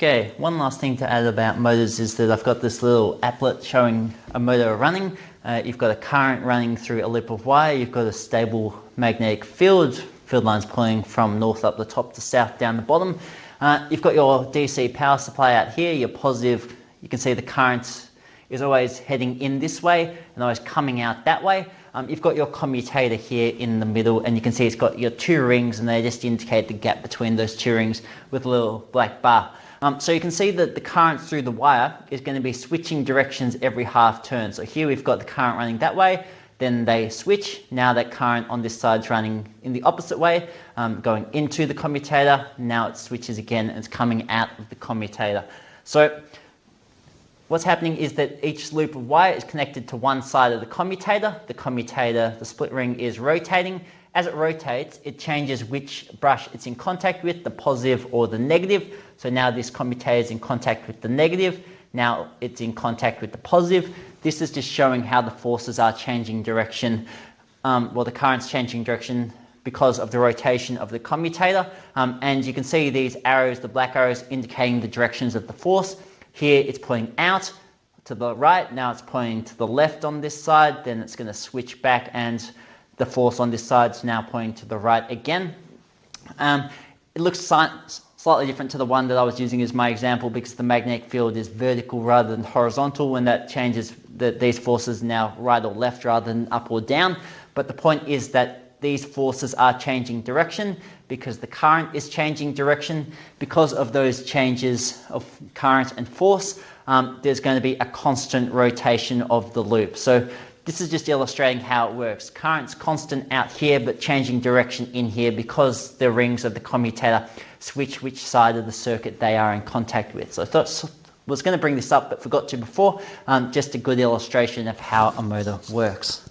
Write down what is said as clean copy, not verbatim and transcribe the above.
Okay, one last thing to add about motors is that I've got this little applet showing a motor running. You've got a current running through a loop of wire. You've got a stable magnetic field. Field lines pulling from north up the top to south down the bottom. You've got your DC power supply out here. Your positive, you can see the current is always heading in this way and always coming out that way. You've got your commutator here in the middle, and you can see it's got your two rings, and they just indicate the gap between those two rings with a little black bar. So you can see that the current through the wire is going to be switching directions every half turn. So here we've got the current running that way, then they switch. Now that current on this side is running in the opposite way, going into the commutator. Now it switches again and it's coming out of the commutator. So what's happening is that each loop of wire is connected to one side of the commutator. The commutator, the split ring, is rotating. As it rotates, it changes which brush it's in contact with, the positive or the negative. So now this commutator is in contact with the negative. Now it's in contact with the positive. This is just showing how the forces are changing direction. The current's changing direction because of the rotation of the commutator. And you can see these arrows, the black arrows, indicating the directions of the force. Here it's pointing out to the right. Now it's pointing to the left on this side. Then it's going to switch back, and the force on this side is now pointing to the right again. It looks slightly different to the one that I was using as my example, because the magnetic field is vertical rather than horizontal. When that changes, these forces now right or left rather than up or down. But the point is that these forces are changing direction because the current is changing direction. Because of those changes of current and force, there's going to be a constant rotation of the loop. So this is just illustrating how it works. Current's constant out here, but changing direction in here because the rings of the commutator switch which side of the circuit they are in contact with. So I thought was going to bring this up, but forgot to before. Just a good illustration of how a motor works.